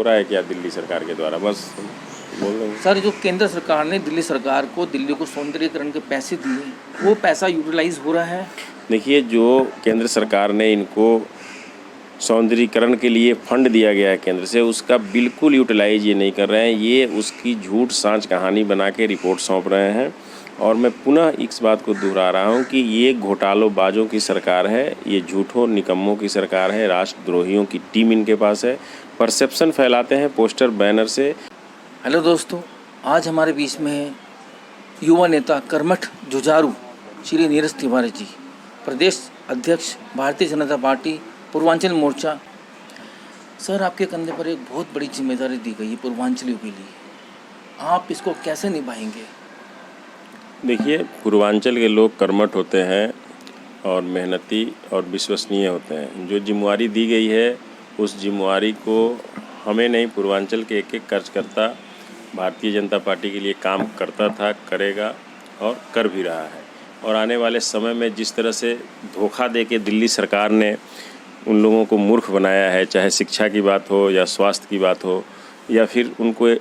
रहा है क्या दिल्ली सरकार के द्वारा, बस बोल रहे हैं। सर, जो केंद्र सरकार ने दिल्ली सरकार को दिल्ली को सौंदर्यीकरण के पैसे दिए, वो पैसा यूटिलाइज हो रहा है? देखिए, जो केंद्र सरकार ने इनको सौंदर्यीकरण के लिए फंड दिया गया है केंद्र से, उसका बिल्कुल यूटिलाइज ये नहीं कर रहे हैं। ये उसकी झूठ सांच कहानी बना के रिपोर्ट सौंप रहे हैं। और मैं पुनः इस बात को दोहरा रहा हूँ कि ये घोटालोबाजों की सरकार है, ये झूठों निकम्मों की सरकार है, राष्ट्रद्रोहियों की टीम इनके पास है। परसेप्शन फैलाते हैं पोस्टर बैनर से। हेलो दोस्तों, आज हमारे बीच में है युवा नेता कर्मठ जुझारू श्री नीरज तिवारी जी, प्रदेश अध्यक्ष भारतीय जनता पार्टी पूर्वांचल मोर्चा। सर, आपके कंधे पर एक बहुत बड़ी जिम्मेदारी दी गई है पूर्वांचलियों के लिए, आप इसको कैसे निभाएंगे? देखिए, पूर्वांचल के लोग कर्मठ होते हैं और मेहनती और विश्वसनीय होते हैं। जो जिम्मेवारी दी गई है उस जिम्मेवारी को हमें नहीं, पूर्वांचल के एक एक कार्यकर्ता भारतीय जनता पार्टी के लिए काम करता था, करेगा और कर भी रहा है। और आने वाले समय में जिस तरह से धोखा दे के दिल्ली सरकार ने उन लोगों को मूर्ख बनाया है, चाहे शिक्षा की बात हो या स्वास्थ्य की बात हो या फिर उनको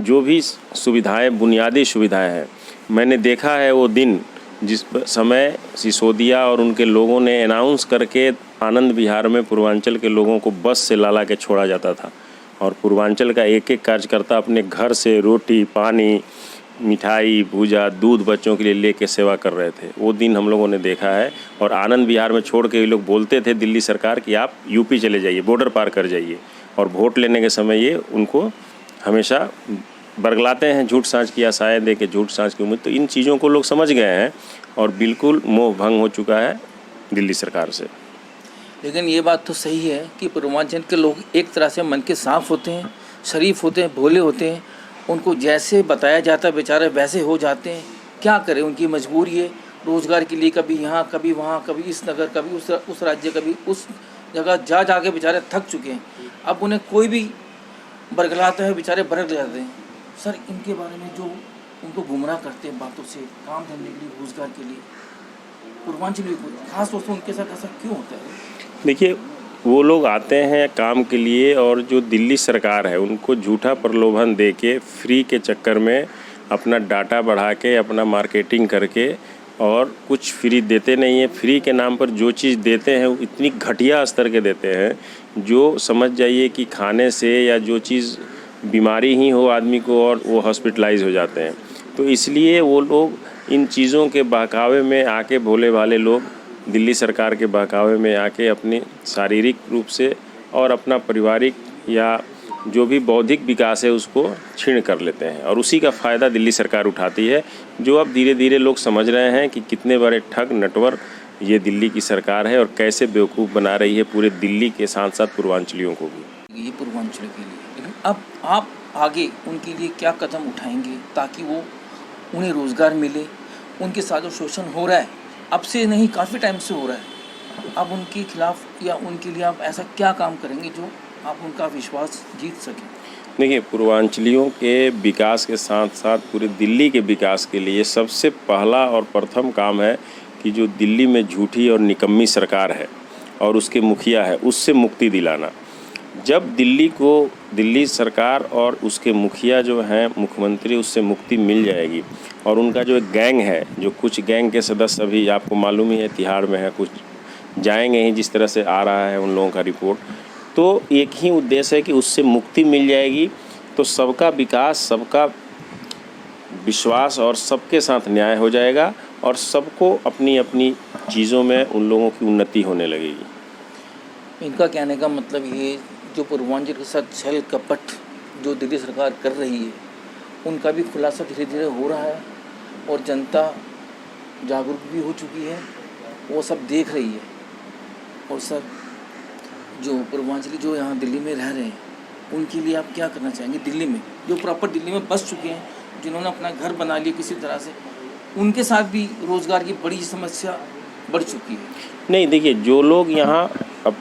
जो भी सुविधाएं, बुनियादी सुविधाएं हैं, मैंने देखा है वो दिन जिस समय सिसोदिया और उनके लोगों ने अनाउंस करके आनंद विहार में पूर्वांचल के लोगों को बस से ला के छोड़ा जाता था और पूर्वांचल का एक एक कार्यकर्ता अपने घर से रोटी, पानी, मिठाई, भूजा, दूध बच्चों के लिए लेके सेवा कर रहे थे। वो दिन हम लोगों ने देखा है। और आनंद विहार में छोड़ के ये लोग बोलते थे दिल्ली सरकार कि आप यूपी चले जाइए, बॉर्डर पार कर जाइए। और वोट लेने के समय ये उनको हमेशा बरगलाते हैं, झूठ सांच की आशाएं दे के, झूठ सांच की उम्मीद। तो इन चीज़ों को लोग समझ गए हैं और बिल्कुल मोह भंग हो चुका है दिल्ली सरकार से। लेकिन ये बात तो सही है कि पूर्वांचल के लोग एक तरह से मन के साफ होते हैं, शरीफ होते हैं, भोले होते हैं। उनको जैसे बताया जाता है बेचारे वैसे हो जाते हैं। क्या करें, उनकी मजबूरी है। रोज़गार के लिए कभी यहाँ, कभी वहाँ, कभी इस नगर, कभी उस राज्य, कभी उस जगह जा के बेचारे थक चुके हैं। अब उन्हें कोई भी बरगलाता है, बेचारे बरग जाते हैं। सर, इनके बारे में जो उनको गुमराह करते हैं बातों से, काम धंधे के लिए, रोज़गार के लिए, पूर्वांचल खास तौर से उनके साथ ऐसा क्यों होता है? देखिए, वो लोग आते हैं काम के लिए और जो दिल्ली सरकार है उनको झूठा प्रलोभन दे के, फ्री के चक्कर में अपना डाटा बढ़ा के, अपना मार्केटिंग करके, और कुछ फ्री देते नहीं है। फ्री के नाम पर जो चीज़ देते हैं वो इतनी घटिया स्तर के देते हैं जो समझ जाइए कि खाने से या जो चीज़ बीमारी ही हो आदमी को और वो हॉस्पिटलाइज हो जाते हैं। तो इसलिए वो लोग इन चीज़ों के बहकावे में आके, भोले भाले लोग दिल्ली सरकार के बहकावे में आके अपनी शारीरिक रूप से और अपना पारिवारिक या जो भी बौद्धिक विकास है उसको छीन कर लेते हैं और उसी का फ़ायदा दिल्ली सरकार उठाती है। जो अब धीरे धीरे लोग समझ रहे हैं कि कितने बड़े ठग नटवर ये दिल्ली की सरकार है और कैसे बेवकूफ़ बना रही है पूरे दिल्ली के साथ साथ पूर्वांचलियों को भी। ये पूर्वांचल के लिए, लेकिन अब आप आगे उनके लिए क्या कदम उठाएंगे ताकि वो उन्हें रोज़गार मिले? उनके साथ जो शोषण हो रहा है, अब से नहीं, काफ़ी टाइम से हो रहा है, अब उनके खिलाफ या उनके लिए आप ऐसा क्या काम करेंगे जो आप उनका विश्वास जीत सकें? देखिए, पूर्वांचलियों के विकास के साथ साथ पूरे दिल्ली के विकास के लिए सबसे पहला और प्रथम काम है कि जो दिल्ली में झूठी और निकम्मी सरकार है और उसके मुखिया है, उससे मुक्ति दिलाना। जब दिल्ली सरकार और उसके मुखिया जो हैं, मुख्यमंत्री, उससे मुक्ति मिल जाएगी और उनका जो एक गैंग है, जो कुछ गैंग के सदस्य अभी आपको मालूम ही है तिहाड़ में है, कुछ जाएंगे ही, जिस तरह से आ रहा है उन लोगों का रिपोर्ट, तो एक ही उद्देश्य है कि उससे मुक्ति मिल जाएगी तो सबका विकास, सबका विश्वास और सबके साथ न्याय हो जाएगा और सबको अपनी अपनी चीज़ों में उन लोगों की उन्नति होने लगेगी। इनका कहने का मतलब ये जो पूर्वांचल के साथ छल कपट जो दिल्ली सरकार कर रही है, उनका भी खुलासा धीरे धीरे हो रहा है और जनता जागरूक भी हो चुकी है, वो सब देख रही है। और सर, जो पूर्वांचली जो यहाँ दिल्ली में रह रहे हैं, उनके लिए आप क्या करना चाहेंगे? दिल्ली में जो प्रॉपर दिल्ली में बस चुके हैं, जिन्होंने अपना घर बना लिया किसी तरह से, उनके साथ भी रोज़गार की बड़ी समस्या बढ़ चुकी है। नहीं, देखिए, जो लोग यहाँ अब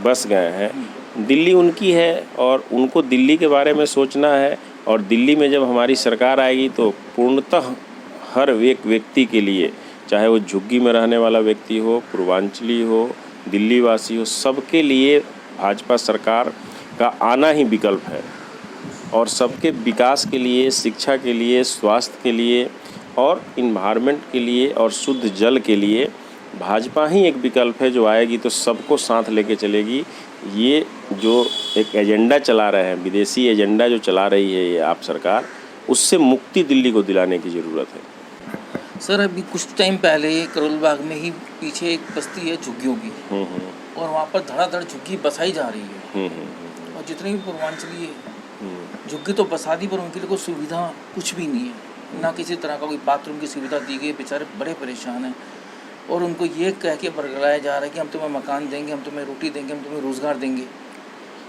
बस गए हैं, दिल्ली उनकी है और उनको दिल्ली के बारे में सोचना है। और दिल्ली में जब हमारी सरकार आएगी तो पूर्णतः हर एक व्यक्ति के लिए, चाहे वो झुग्गी में रहने वाला व्यक्ति हो, पूर्वांचली हो, दिल्ली वासी हो, सबके लिए भाजपा सरकार का आना ही विकल्प है। और सबके विकास के लिए, शिक्षा के लिए, स्वास्थ्य के लिए और इन्वायरमेंट के लिए और शुद्ध जल के लिए भाजपा ही एक विकल्प है जो आएगी तो सबको साथ लेके चलेगी। ये जो एक एजेंडा चला रहे हैं, विदेशी एजेंडा जो चला रही है ये आप सरकार, उससे मुक्ति दिल्ली को दिलाने की ज़रूरत है। सर अभी कुछ टाइम पहले करोल बाग में ही पीछे एक बस्ती है झुग्गियों की, और वहाँ पर धड़ाधड़ झुग्गी बसाई जा रही है। और जितने भी पूर्वांचली झुग्गी तो बसा दी, पर उनके लिए कोई सुविधा कुछ भी नहीं है, ना किसी तरह का कोई बाथरूम की सुविधा दी गई। बेचारे बड़े परेशान हैं और उनको ये कह के बरगलाया जा रहा है कि हम तुम्हें मकान देंगे, हम तुम्हें रोटी देंगे, हम तुम्हें रोज़गार देंगे।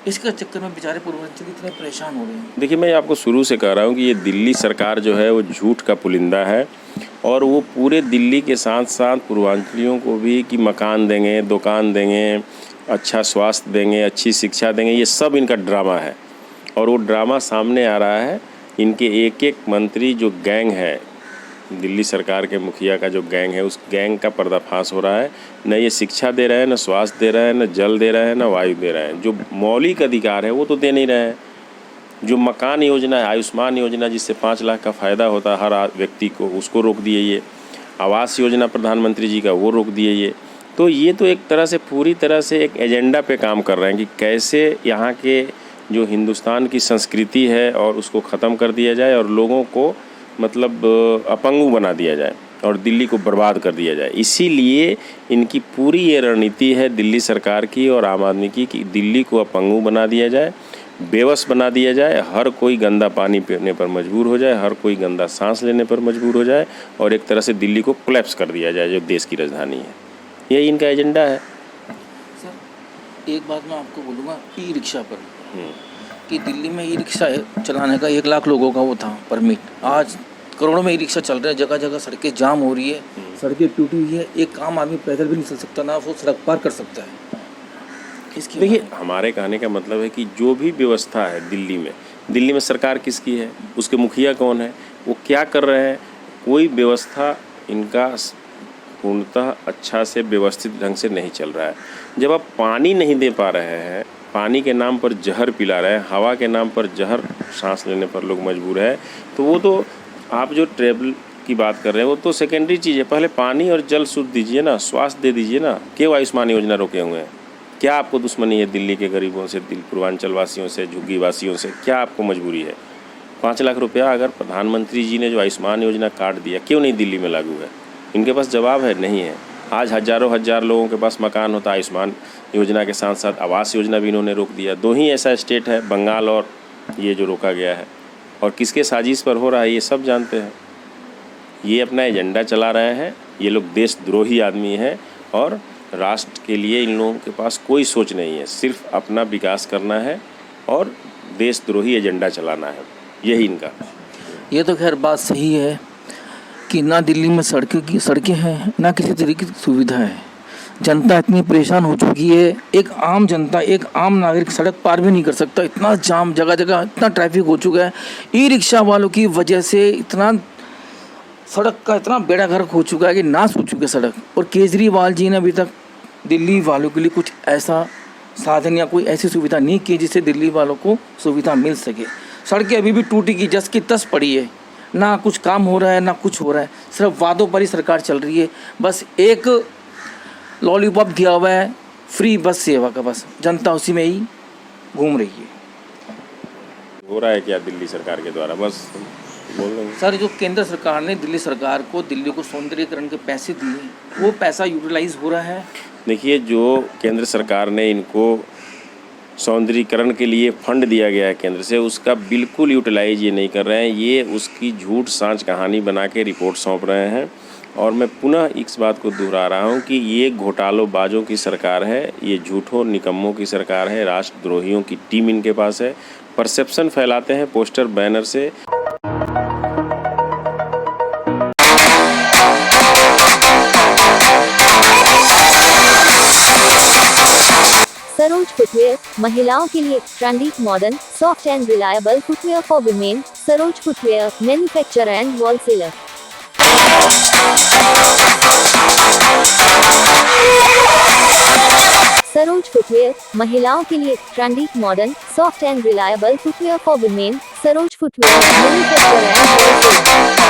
इसके चक्कर में बेचारे पूर्वांचली इतने परेशान हो रहे हैं। देखिए, मैं आपको शुरू से कह रहा हूँ कि ये दिल्ली सरकार जो है वो झूठ का पुलिंदा है, और वो पूरे दिल्ली के साथ साथ पूर्वांचलियों को भी कि मकान देंगे, दुकान देंगे, अच्छा स्वास्थ्य देंगे, अच्छी शिक्षा देंगे, ये सब इनका ड्रामा है। और वो ड्रामा सामने आ रहा है। इनके एक एक मंत्री जो गैंग है, दिल्ली सरकार के मुखिया का जो गैंग है, उस गैंग का पर्दाफाश हो रहा है। न ये शिक्षा दे रहे हैं, न स्वास्थ्य दे रहे हैं, न जल दे रहे हैं, न वायु दे रहे हैं। जो मौलिक अधिकार है वो तो दे नहीं रहे हैं। जो मकान योजना है, आयुष्मान योजना, जिससे 5 लाख का फ़ायदा होता है हर व्यक्ति को, उसको रोक दिए। ये आवास योजना प्रधानमंत्री जी का, वो रोक दिए। ये तो एक तरह से पूरी तरह से एक एजेंडा पे काम कर रहे हैं कि कैसे यहाँ के जो हिंदुस्तान की संस्कृति है और उसको ख़त्म कर दिया जाए और लोगों को मतलब अपंगु बना दिया जाए और दिल्ली को बर्बाद कर दिया जाए। इसीलिए इनकी पूरी ये रणनीति है दिल्ली सरकार की और आम आदमी की कि दिल्ली को अपंगु बना दिया जाए, बेबस बना दिया जाए, हर कोई गंदा पानी पीने पर मजबूर हो जाए, हर कोई गंदा सांस लेने पर मजबूर हो जाए और एक तरह से दिल्ली को कोलैप्स कर दिया जाए जो देश की राजधानी है। यही इनका एजेंडा है। सर एक बात मैं आपको बोलूँगा, ई रिक्शा पर कि दिल्ली में ई रिक्शा चलाने का 1 लाख लोगों का वो था परमिट, आज करोड़ों में ई रिक्शा चल रहे हैं। जगह जगह सड़कें जाम हो रही है, सड़कें टूटी हुई है, एक आम आदमी पैदल भी नहीं चल सकता, ना वो सड़क पार कर सकता है। इसकी देखिए, हमारे कहने का मतलब है कि जो भी व्यवस्था है दिल्ली में सरकार किसकी है, उसके मुखिया कौन है, वो क्या कर रहे हैं, कोई व्यवस्था इनका पूर्णतः अच्छा से व्यवस्थित ढंग से नहीं चल रहा है। जब आप पानी नहीं दे पा रहे हैं, पानी के नाम पर जहर पिला रहे हैं, हवा के नाम पर जहर सांस लेने पर लोग मजबूर है, तो वो तो आप जो ट्रेवल की बात कर रहे हैं वो तो सेकेंडरी चीज़ है। पहले पानी और जल शुद्ध दीजिए ना, स्वास्थ्य दे दीजिए ना। क्यों आयुष्मान योजना रोके हुए हैं? क्या आपको दुश्मनी है दिल्ली के गरीबों से, पूर्वांचल वासियों से, झुग्गी वासियों से? क्या आपको मजबूरी है? 5 लाख रुपया अगर प्रधानमंत्री जी ने जो आयुष्मान योजना काट दिया, क्यों नहीं दिल्ली में लागू है? इनके पास जवाब है, नहीं है। आज हज़ारों हजार लोगों के पास मकान होता, आयुष्मान योजना के साथ साथ आवास योजना भी इन्होंने रोक दिया। 2 ही ऐसा स्टेट है, बंगाल और ये, जो रोका गया है। और किसके साजिश पर हो रहा है ये सब जानते हैं। ये अपना एजेंडा चला रहे हैं। ये लोग देशद्रोही आदमी हैं और राष्ट्र के लिए इन लोगों के पास कोई सोच नहीं है, सिर्फ अपना विकास करना है और देशद्रोही एजेंडा चलाना है, यही इनका। ये तो खैर बात सही है कि ना दिल्ली में सड़कें हैं, ना किसी तरीके की सुविधा है। जनता इतनी परेशान हो चुकी है, एक आम जनता, एक आम नागरिक सड़क पार भी नहीं कर सकता। इतना जाम, जगह जगह इतना ट्रैफिक हो चुका है। ई रिक्शा वालों की वजह से इतना सड़क का इतना बेड़ा गर्क हो चुका है कि नाश हो चुकी है सड़क। और केजरीवाल जी ने अभी तक दिल्ली वालों के लिए कुछ ऐसा साधन या कोई ऐसी सुविधा नहीं की जिससे दिल्ली वालों को सुविधा मिल सके। सड़कें अभी भी टूटी की जस की तस पड़ी है, ना कुछ काम हो रहा है ना कुछ हो रहा है, सिर्फ वादों पर ही सरकार चल रही है। बस एक लॉलीपॉप दिया हुआ है फ्री बस सेवा का, बस जनता उसी में ही घूम रही है। हो रहा है क्या दिल्ली सरकार के द्वारा? बस बोल रहे हैं सर, जो केंद्र सरकार ने दिल्ली सरकार को दिल्ली को सौंदर्यीकरण के पैसे दिए, वो पैसा यूटिलाइज हो रहा है। देखिए, जो केंद्र सरकार ने इनको सौंदर्यीकरण के लिए फंड दिया गया है केंद्र से, उसका बिल्कुल यूटिलाइज ये नहीं कर रहे हैं। ये उसकी झूठ सांच कहानी बना के रिपोर्ट सौंप रहे हैं। और मैं पुनः इस बात को दोहरा रहा हूँ कि ये घोटालोबाजों की सरकार है, ये झूठों निकम्मों की सरकार है, राष्ट्रद्रोहियों की टीम इनके पास है। परसेप्शन फैलाते हैं पोस्टर बैनर से। सरोज फुटवेयर, महिलाओं के लिए trendy, modern, soft and reliable footwear for women. Saroj footwear, manufacturer and wholesaler. Saroj Footwear, महिलाओं के लिए trendy, modern, soft and reliable footwear for women. Saroj Footwear, manufacturer and wholesale.